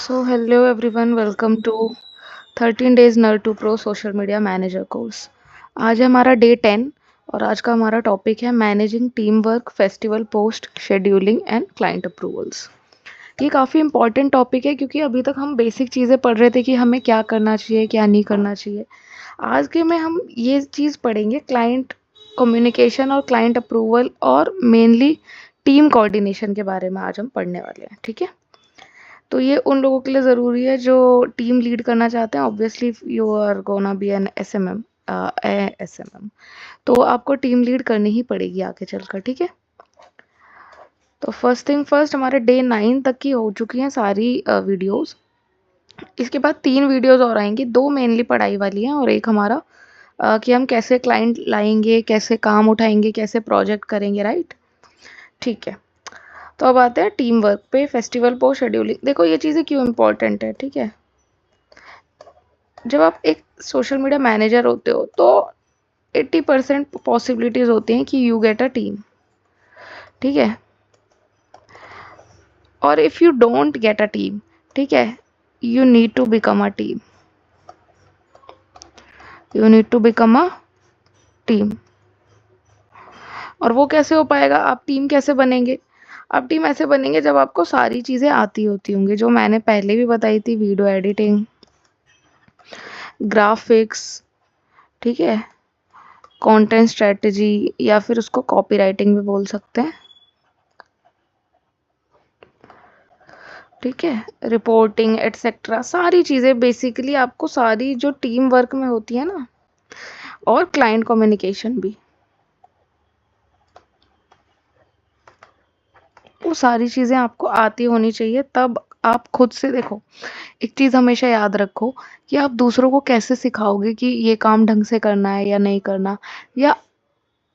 So hello everyone, welcome to 13 days नर to pro social media manager course. आज है हमारा डे 10 और आज का हमारा टॉपिक है managing team work, festival post, scheduling and client approvals. ये काफ़ी इंपॉर्टेंट टॉपिक है क्योंकि अभी तक हम बेसिक चीज़ें पढ़ रहे थे कि हमें क्या करना चाहिए क्या नहीं करना चाहिए। आज के में हम ये चीज़ पढ़ेंगे क्लाइंट कम्युनिकेशन और क्लाइंट अप्रूवल और मेनली टीम कोऑर्डिनेशन के बारे में आज हम पढ़ने वाले हैं। ठीक है, तो ये उन लोगों के लिए ज़रूरी है जो टीम लीड करना चाहते हैं। Obviously you are gonna be an SMM, SMM, तो आपको टीम लीड करनी ही पड़ेगी आगे चलकर। ठीक है, तो फर्स्ट थिंग फर्स्ट, हमारे डे 9 तक की हो चुकी हैं सारी वीडियोस। इसके बाद 3 वीडियोस और आएंगी, 2 मेनली पढ़ाई वाली हैं और एक हमारा कि हम कैसे क्लाइंट लाएंगे, कैसे काम उठाएंगे, कैसे प्रोजेक्ट करेंगे। राइट, ठीक है। तो अब आते हैं टीम वर्क पे, फेस्टिवल पोस्ट, शेड्यूलिंग। देखो ये चीज़ें क्यों इम्पोर्टेंट है। ठीक है, जब आप एक सोशल मीडिया मैनेजर होते हो तो 80% पॉसिबिलिटीज होती हैं कि यू गेट अ टीम। ठीक है, और if you don't get a team, ठीक है, you need to become a team, you need to become a team. और वो कैसे हो पाएगा, आप टीम कैसे बनेंगे? आप टीम ऐसे बनेंगे जब आपको सारी चीज़ें आती होती होंगी, जो मैंने पहले भी बताई थी, वीडियो एडिटिंग, ग्राफिक्स, ठीक है, कंटेंट स्ट्रेटजी, या फिर उसको कॉपीराइटिंग भी बोल सकते हैं। ठीक है, रिपोर्टिंग एटसेट्रा, सारी चीज़ें बेसिकली आपको, सारी जो टीम वर्क में होती है ना, और क्लाइंट कम्युनिकेशन भी, वो सारी चीज़ें आपको आती होनी चाहिए। तब आप खुद से देखो, एक चीज़ हमेशा याद रखो कि आप दूसरों को कैसे सिखाओगे कि ये काम ढंग से करना है या नहीं करना। या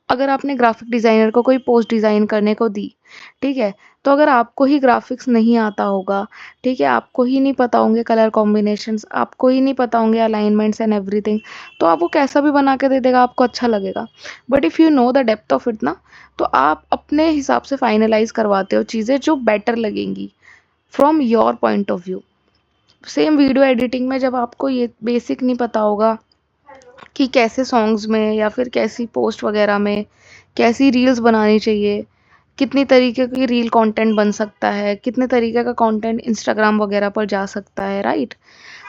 अगर आपने ग्राफिक डिज़ाइनर को कोई पोस्ट डिज़ाइन करने को दी, ठीक है, तो अगर आपको ही ग्राफिक्स नहीं आता होगा, ठीक है, आपको ही नहीं पता होंगे कलर कॉम्बिनेशंस, आपको ही नहीं पता होंगे अलाइनमेंट्स एंड एवरीथिंग, तो आप वो कैसा भी बना के दे देगा, आपको अच्छा लगेगा। But if you know the depth of it ना, तो आप अपने हिसाब से फाइनलाइज करवाते हो चीज़ें जो बेटर लगेंगी from your point of view. Same video editing में जब आपको ये बेसिक नहीं पता होगा कि कैसे सॉन्ग्स में या फिर कैसी पोस्ट वगैरह में कैसी रील्स बनानी चाहिए, कितनी तरीके की रील कंटेंट बन सकता है, कितने तरीके का कंटेंट इंस्टाग्राम वगैरह पर जा सकता है, राइट,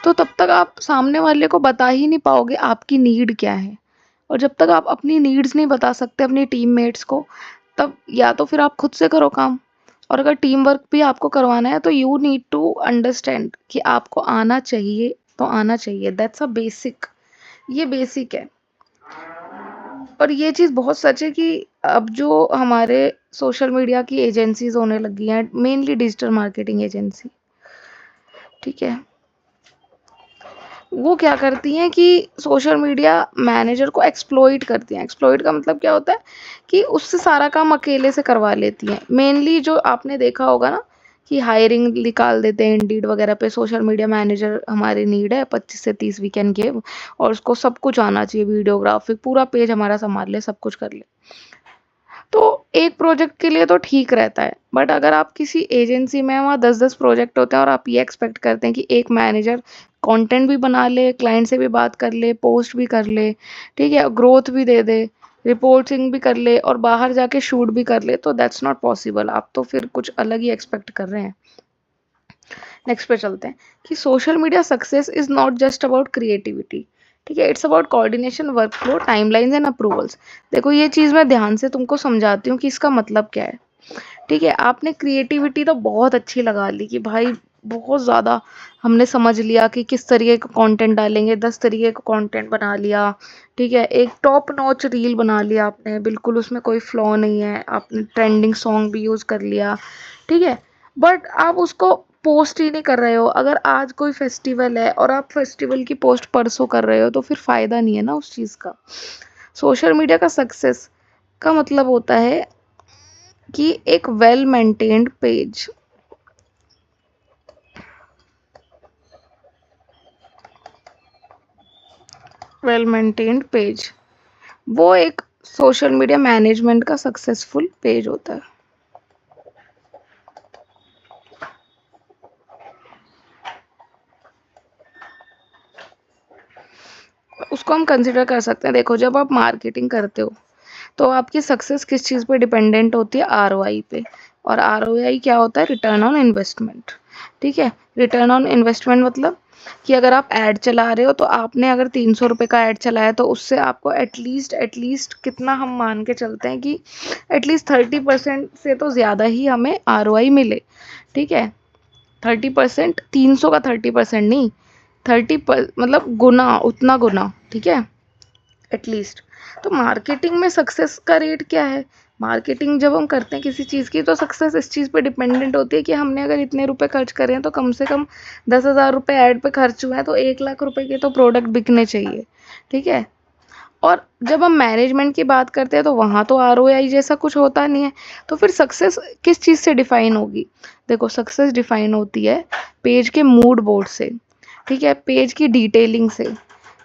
तो तब तक आप सामने वाले को बता ही नहीं पाओगे आपकी नीड क्या है। और जब तक आप अपनी नीड्स नहीं बता सकते अपनी टीममेट्स को, तब या तो फिर आप खुद से करो काम। और अगर टीम वर्क भी आपको करवाना है तो यू नीड टू अंडरस्टैंड कि आपको आना चाहिए, तो आना चाहिए, दैट्स अ बेसिक, ये बेसिक है। और ये चीज़ बहुत सच है कि अब जो हमारे सोशल मीडिया की एजेंसीज होने लगी हैं, मेनली डिजिटल मार्केटिंग एजेंसी, ठीक है, वो क्या करती हैं कि सोशल मीडिया मैनेजर को एक्सप्लॉइट करती हैं। एक्सप्लॉइट का मतलब क्या होता है कि उससे सारा काम अकेले से करवा लेती हैं। मेनली जो आपने देखा होगा ना कि हायरिंग निकाल देते हैं इंडीड वगैरह पे, सोशल मीडिया मैनेजर हमारी नीड है, 25 से 30 वी कैन गिव, और उसको सब कुछ आना चाहिए, वीडियोग्राफिक पूरा पेज हमारा संभाल ले, सब कुछ कर ले। तो एक प्रोजेक्ट के लिए तो ठीक रहता है, बट अगर आप किसी एजेंसी में, वहाँ 10-10 प्रोजेक्ट होते हैं और आप ये एक्सपेक्ट करते हैं कि एक मैनेजर कंटेंट भी बना ले, क्लाइंट से भी बात कर ले, पोस्ट भी कर ले, ठीक है, ग्रोथ भी दे दे, रिपोर्टिंग भी कर ले और बाहर जाके शूट भी कर ले, तो दैट्स नॉट पॉसिबल। आप तो फिर कुछ अलग ही एक्सपेक्ट कर रहे हैं। नेक्स्ट पे चलते हैं कि social media success is not just about creativity, ठीक है, it's about coordination, work flow, timelines and approvals. देखो ये चीज़ मैं ध्यान से तुमको समझाती हूँ कि इसका मतलब क्या है। ठीक है, आपने क्रिएटिविटी तो बहुत अच्छी लगा ली कि भाई बहुत ज़्यादा हमने समझ लिया कि किस तरीके का कंटेंट डालेंगे, 10 तरीके का कंटेंट बना लिया, ठीक है, एक टॉप नॉच रील बना लिया आपने, बिल्कुल उसमें कोई फ्लॉ नहीं है, आपने ट्रेंडिंग सॉन्ग भी यूज़ कर लिया, ठीक है, बट आप उसको पोस्ट ही नहीं कर रहे हो। अगर आज कोई फेस्टिवल है और आप फेस्टिवल की पोस्ट परसों कर रहे हो तो फिर फ़ायदा नहीं है ना उस चीज़ का। सोशल मीडिया का सक्सेस का मतलब होता है कि एक well maintained page, well maintained page, वो एक सोशल मीडिया मैनेजमेंट का सक्सेसफुल पेज होता है। उसको हम कंसिडर कर सकते हैं। देखो जब आप मार्केटिंग करते हो तो आपकी सक्सेस किस चीज़ पे डिपेंडेंट होती है? आरओआई पे। और आरओआई क्या होता है? Return on investment. ठीक है, रिटर्न ऑन इन्वेस्टमेंट मतलब कि अगर आप ऐड चला रहे हो तो आपने अगर 300 रुपये का ऐड चलाया तो उससे आपको एटलीस्ट कितना हम मान के चलते हैं कि एटलीस्ट 30% से तो ज़्यादा ही हमें आरओआई मिले। ठीक है, 30%, 300 का 30% नहीं, मतलब गुना, उतना गुना। ठीक है, एटलीस्ट। तो मार्केटिंग में सक्सेस का रेट क्या है? मार्केटिंग जब हम करते हैं किसी चीज़ की तो सक्सेस इस चीज़ पे डिपेंडेंट होती है कि हमने अगर इतने रुपए खर्च करे हैं तो कम से कम 10,000 रुपये ऐड पे खर्च हुए हैं तो 1 लाख रुपए के तो प्रोडक्ट बिकने चाहिए। ठीक है, और जब हम मैनेजमेंट की बात करते हैं तो वहाँ तो आरओआई जैसा कुछ होता नहीं है। तो फिर सक्सेस किस चीज़ से डिफाइन होगी? देखो सक्सेस डिफाइन होती है पेज के मूड बोर्ड से। ठीक है, पेज की डिटेलिंग से,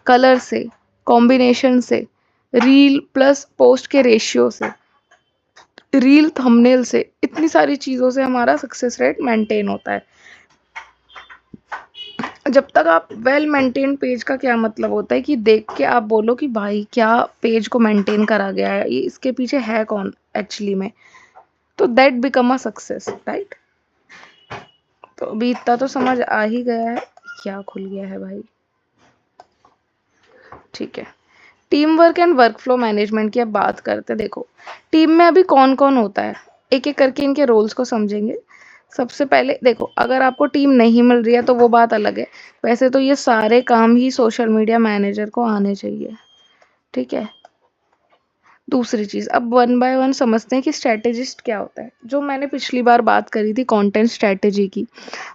कलर से, कॉम्बिनेशन से, रील प्लस पोस्ट के रेशियो से, रील थंबनेल से, इतनी सारी चीज़ों से हमारा सक्सेस रेट मेंटेन होता है। जब तक आप वेल मेंटेन पेज का क्या मतलब होता है कि देख के आप बोलो कि भाई क्या पेज को मेंटेन करा गया है, ये इसके पीछे है कौन एक्चुअली में, तो that become a success, right. तो अभी इतना तो समझ आ ही गया है। क्या खुल गया है भाई? ठीक है, team work and work flow management की अब बात करते हैं। देखो टीम में अभी कौन कौन होता है, एक एक करके इनके रोल्स को समझेंगे। सबसे पहले देखो, अगर आपको टीम नहीं मिल रही है तो वो बात अलग है। वैसे तो ये सारे काम ही सोशल मीडिया मैनेजर को आने चाहिए। ठीक है, दूसरी चीज़ अब वन बाय वन समझते हैं कि स्ट्रैटेजिस्ट क्या होता है। जो मैंने पिछली बार बात करी थी कंटेंट स्ट्रैटेजी की,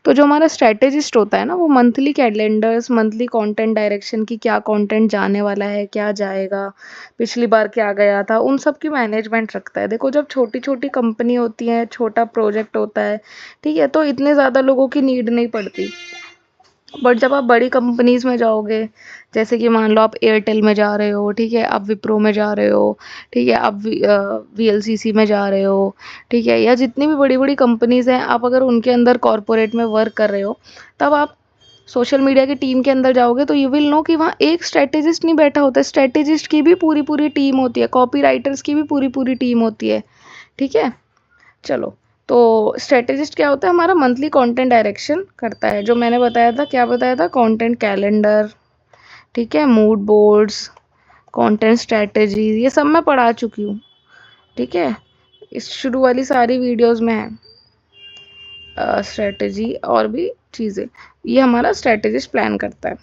तो जो हमारा स्ट्रैटेजिस्ट होता है ना, वो monthly calendars, monthly content direction की क्या कंटेंट जाने वाला है, क्या जाएगा, पिछली बार क्या गया था, उन सब की मैनेजमेंट रखता है। देखो जब छोटी छोटी कंपनी होती है, छोटा प्रोजेक्ट होता है, ठीक है, तो इतने ज़्यादा लोगों की नीड नहीं पड़ती। बट जब आप बड़ी कंपनीज में जाओगे, जैसे कि मान लो आप एयरटेल में जा रहे हो, ठीक है, आप विप्रो में जा रहे हो, ठीक है, आप वीएलसीसी में जा रहे हो, ठीक है, या जितनी भी बड़ी बड़ी कंपनीज हैं, आप अगर उनके अंदर कॉरपोरेट में वर्क कर रहे हो, तब आप सोशल मीडिया की टीम के अंदर जाओगे तो यू विल नो कि वहाँ एक स्ट्रेटेजिस्ट नहीं बैठा होता है, स्ट्रेटेजिस्ट की भी पूरी पूरी टीम होती है, कॉपी राइटर्स की भी पूरी पूरी टीम होती है। ठीक है, चलो, तो स्ट्रेटेजिस्ट क्या होता है? हमारा मंथली कंटेंट डायरेक्शन करता है। जो मैंने बताया था, क्या बताया था? कंटेंट कैलेंडर, ठीक है, मूड बोर्ड्स, कंटेंट स्ट्रेटेजी, ये सब मैं पढ़ा चुकी हूँ। ठीक है, इस शुरू वाली सारी वीडियोस में है स्ट्रेटेजी और भी चीज़ें। ये हमारा स्ट्रेटेजिस्ट प्लान करता है।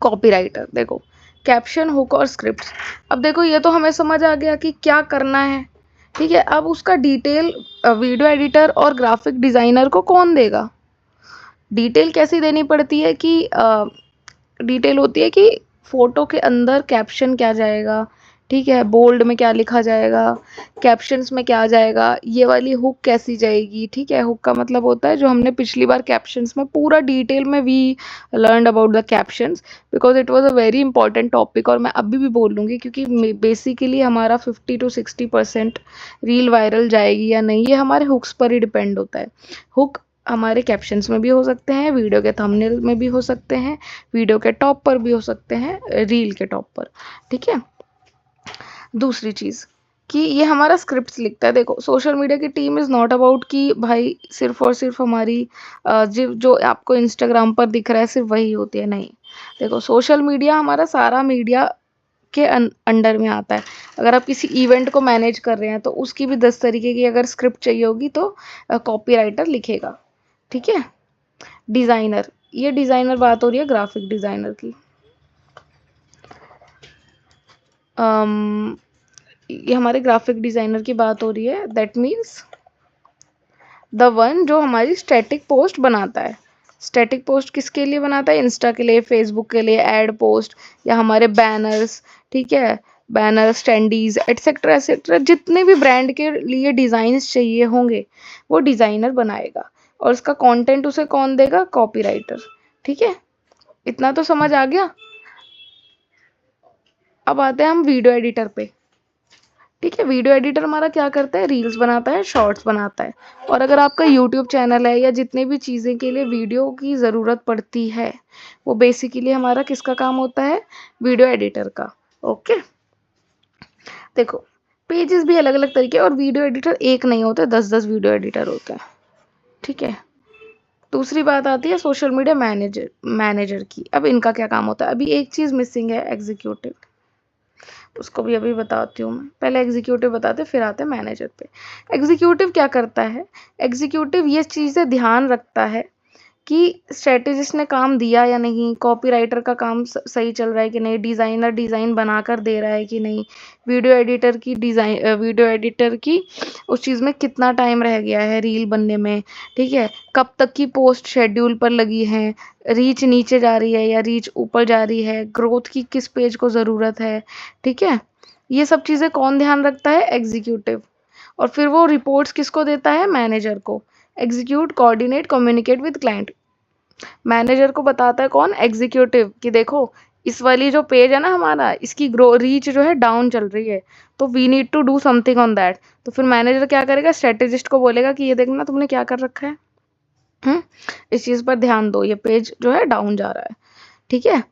कॉपीराइटर, देखो कैप्शन, हुक और स्क्रिप्ट। अब देखो ये तो हमें समझ आ गया कि क्या करना है। ठीक है, अब उसका डिटेल वीडियो एडिटर और ग्राफिक डिज़ाइनर को कौन देगा? डिटेल कैसी देनी पड़ती है कि डिटेल होती है कि फ़ोटो के अंदर कैप्शन क्या जाएगा, ठीक है, बोल्ड में क्या लिखा जाएगा, कैप्शंस में क्या जाएगा, ये वाली हुक कैसी जाएगी। ठीक है, हुक का मतलब होता है जो हमने पिछली बार कैप्शंस में पूरा डिटेल में we learned about the captions, because it was a very important topic. और मैं अभी भी बोलूँगी क्योंकि बेसिकली हमारा 50 to 60% रील वायरल जाएगी या नहीं, ये हमारे हुक्स पर ही डिपेंड होता है। हुक हमारे कैप्शंस में भी हो सकते हैं, वीडियो के थंबनेल में भी हो सकते हैं, वीडियो के टॉप पर भी हो सकते हैं, रील के टॉप पर। ठीक है, दूसरी चीज़ कि ये हमारा स्क्रिप्ट्स लिखता है। देखो सोशल मीडिया की टीम इज़ नॉट अबाउट कि भाई सिर्फ और सिर्फ हमारी जो आपको इंस्टाग्राम पर दिख रहा है सिर्फ वही होती है, नहीं। देखो सोशल मीडिया हमारा सारा मीडिया के अंडर में आता है। अगर आप किसी इवेंट को मैनेज कर रहे हैं तो उसकी भी 10 तरीके की अगर स्क्रिप्ट चाहिए होगी तो कॉपीराइटर लिखेगा। ठीक है, डिज़ाइनर, ये डिज़ाइनर बात हो रही है ग्राफिक डिज़ाइनर की। ये हमारे ग्राफिक डिज़ाइनर की बात हो रही है। दैट मीन्स द वन जो हमारी स्टैटिक पोस्ट बनाता है। स्टैटिक पोस्ट किसके लिए बनाता है? इंस्टा के लिए, फेसबुक के लिए, एड पोस्ट, या हमारे बैनर्स। ठीक है, बैनर, स्टैंडीज, एटसेट्रा एटसेट्रा, जितने भी ब्रांड के लिए डिज़ाइंस चाहिए होंगे वो डिज़ाइनर बनाएगा। और उसका कंटेंट उसे कौन देगा? कॉपीराइटर। ठीक है, इतना तो समझ आ गया। अब आते हैं हम वीडियो एडिटर पे। ठीक है। वीडियो एडिटर हमारा क्या करता है, रील्स बनाता है, शॉर्ट्स बनाता है। और अगर आपका यूट्यूब चैनल है या जितने भी चीज़ें के लिए वीडियो की ज़रूरत पड़ती है, वो बेसिकली हमारा किसका काम होता है, वीडियो एडिटर का। ओके, देखो पेजेस भी अलग अलग तरीके, और वीडियो एडिटर एक नहीं होते, 10-10 वीडियो एडिटर होते हैं। ठीक है। दूसरी बात आती है सोशल मीडिया मैनेजर मैनेजर की। अब इनका क्या काम होता है, अभी एक चीज़ मिसिंग है, एग्जीक्यूटिव। उसको भी अभी बताती हूँ मैं, पहले एग्जीक्यूटिव बताते फिर आते हैं मैनेजर पे। एग्जीक्यूटिव क्या करता है, एग्जीक्यूटिव ये चीज़ें ध्यान रखता है कि स्ट्रेटेजिस्ट ने काम दिया या नहीं, कॉपीराइटर का काम सही चल रहा है कि नहीं, डिज़ाइनर डिज़ाइन बनाकर दे रहा है कि नहीं, वीडियो एडिटर की उस चीज़ में कितना टाइम रह गया है रील बनने में। ठीक है, कब तक की पोस्ट शेड्यूल पर लगी है, रीच नीचे जा रही है या रीच ऊपर जा रही है, ग्रोथ की किस पेज को ज़रूरत है। ठीक है, ये सब चीज़ें कौन ध्यान रखता है, एग्जीक्यूटिव। और फिर वो रिपोर्ट्स किसको देता है, मैनेजर को। Execute, coordinate, communicate with client. Manager को बताता है कौन, एग्जीक्यूटिव, कि देखो इस वाली जो पेज है ना हमारा, इसकी ग्रो रीच जो है डाउन चल रही है, तो we need to do something on that. तो फिर मैनेजर क्या करेगा, स्ट्रेटेजिस्ट को बोलेगा कि ये देखना तुमने क्या कर रखा है, हम्म, इस चीज़ पर ध्यान दो, ये पेज जो है डाउन जा रहा है। ठीक है।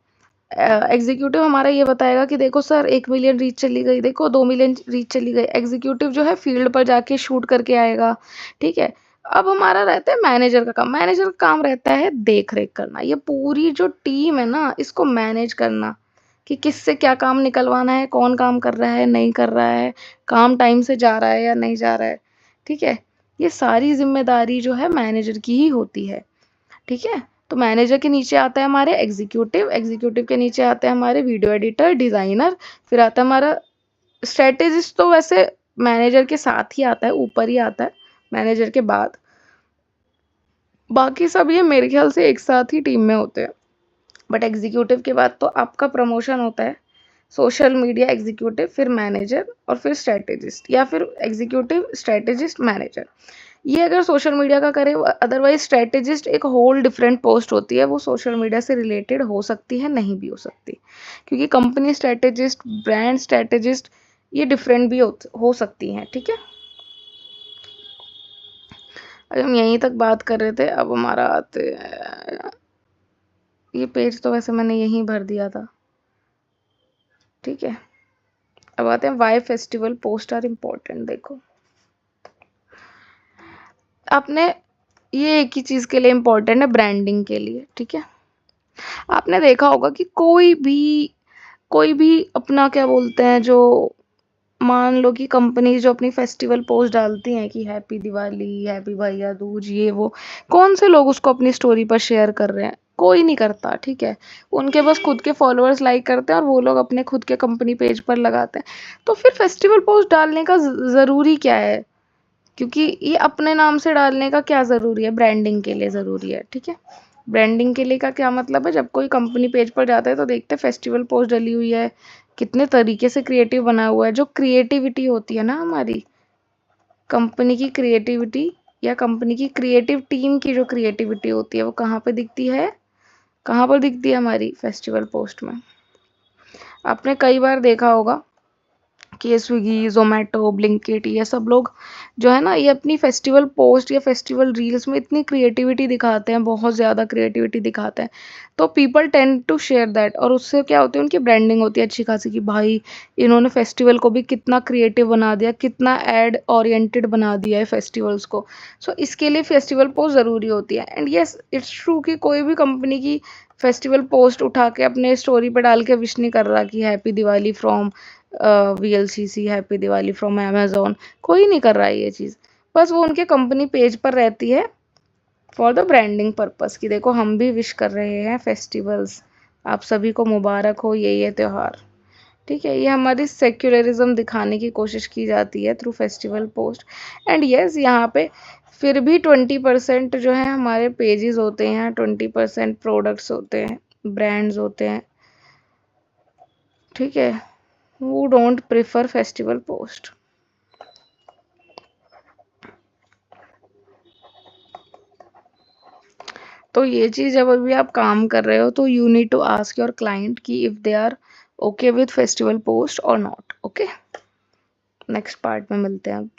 एग्जीक्यूटिव हमारा ये बताएगा कि देखो सर 1 मिलियन रीच चली गई, देखो 2 मिलियन रीच चली गई। एग्जीक्यूटिव जो है फील्ड पर जाके शूट करके आएगा। ठीक है। अब हमारा रहता है मैनेजर का काम। मैनेजर का काम रहता है देख रेख करना, ये पूरी जो टीम है ना इसको मैनेज करना, कि किससे क्या काम निकलवाना है, कौन काम कर रहा है नहीं कर रहा है, काम टाइम से जा रहा है या नहीं जा रहा है। ठीक है, ये सारी जिम्मेदारी जो है मैनेजर की ही होती है। ठीक है, तो मैनेजर के नीचे आता है हमारे एग्जीक्यूटिव, एग्जीक्यूटिव के नीचे आते हैं हमारे वीडियो एडिटर, डिजाइनर, फिर आता है हमारा स्ट्रेटेजिस्ट। तो वैसे मैनेजर के साथ ही आता है, ऊपर ही आता है मैनेजर के बाद। बाकी सब ये मेरे ख्याल से एक साथ ही टीम में होते हैं। बट एग्जीक्यूटिव के बाद तो आपका प्रमोशन होता है, सोशल मीडिया एग्जीक्यूटिव, फिर मैनेजर और फिर स्ट्रेटेजिस्ट, या फिर एग्जीक्यूटिव स्ट्रेटेजिस्ट मैनेजर। ये अगर सोशल मीडिया का करे, अदरवाइज स्ट्रेटेजिस्ट एक होल डिफरेंट पोस्ट होती है, वो सोशल मीडिया से रिलेटेड हो सकती है, नहीं भी हो सकती, क्योंकि कंपनी स्ट्रेटेजिस्ट, ब्रांड स्ट्रेटेजिस्ट, ये डिफरेंट भी हो सकती हैं। ठीक है, अगर हम यहीं तक बात कर रहे थे, अब हमारा आते हैं, ये पेज तो वैसे मैंने यहीं भर दिया था। ठीक है, अब आते हैं why festival post are important. देखो आपने, ये एक ही चीज़ के लिए इम्पोर्टेंट है, ब्रांडिंग के लिए। ठीक है, आपने देखा होगा कि कोई भी अपना क्या बोलते हैं, जो मान लो कि कंपनी जो अपनी फेस्टिवल पोस्ट डालती हैं कि हैप्पी दिवाली, हैप्पी भैया दूज, ये वो, कौन से लोग उसको अपनी स्टोरी पर शेयर कर रहे हैं, कोई नहीं करता। ठीक है, उनके बस खुद के फॉलोअर्स लाइक करते हैं और वो लोग अपने खुद के कंपनी पेज पर लगाते हैं। तो फिर फेस्टिवल पोस्ट डालने का ज़रूरी क्या है, क्योंकि ये अपने नाम से डालने का क्या ज़रूरी है, ब्रांडिंग के लिए ज़रूरी है। ठीक है, ब्रांडिंग के लिए का क्या मतलब है, जब कोई कंपनी पेज पर जाता है तो देखते हैं फेस्टिवल पोस्ट डली हुई है, कितने तरीके से क्रिएटिव बना हुआ है। जो क्रिएटिविटी होती है ना हमारी कंपनी की, क्रिएटिविटी या कंपनी की क्रिएटिव टीम की जो क्रिएटिविटी होती है, वो कहाँ पे दिखती है, कहाँ पर दिखती है, हमारी फेस्टिवल पोस्ट में। आपने कई बार देखा होगा कि ये स्विगी, ज़ोमैटो, ब्लिंकिट, ये सब लोग जो है ना, ये अपनी फेस्टिवल पोस्ट या फेस्टिवल रील्स में इतनी क्रिएटिविटी दिखाते हैं, बहुत ज़्यादा क्रिएटिविटी दिखाते हैं, तो people tend to share that, और उससे क्या होती है, उनकी ब्रांडिंग होती है अच्छी खासी, कि भाई इन्होंने फेस्टिवल को भी कितना क्रिएटिव बना दिया, कितना एड ओरिएंटेड बना दिया है फेस्टिवल्स को। सो इसके लिए फेस्टिवल पोस्ट ज़रूरी होती है। एंड येस, इट्स ट्रू कि कोई भी कंपनी की फेस्टिवल पोस्ट उठा के अपने स्टोरी पे डाल के विश नहीं कर रहा कि happy Diwali from VLCC, happy Diwali from Amazon, कोई नहीं कर रहा है ये चीज़। बस वो उनके कंपनी पेज पर रहती है फॉर द ब्रांडिंग पर्पस, कि देखो हम भी विश कर रहे हैं फेस्टिवल्स, आप सभी को मुबारक हो ये त्यौहार। ठीक है, ये हमारी सेक्युलरिज्म दिखाने की कोशिश की जाती है through festival post. And yes, यहाँ पे फिर भी 20% जो है हमारे पेजेस होते हैं, 20% प्रोडक्ट्स होते हैं, ब्रांड्स होते हैं। ठीक है, who don't prefer festival post। तो ये चीज़ जब अभी आप काम कर रहे हो, तो you need to ask your client कि if they are okay with festival post or not. Okay, next part में मिलते हैं अब।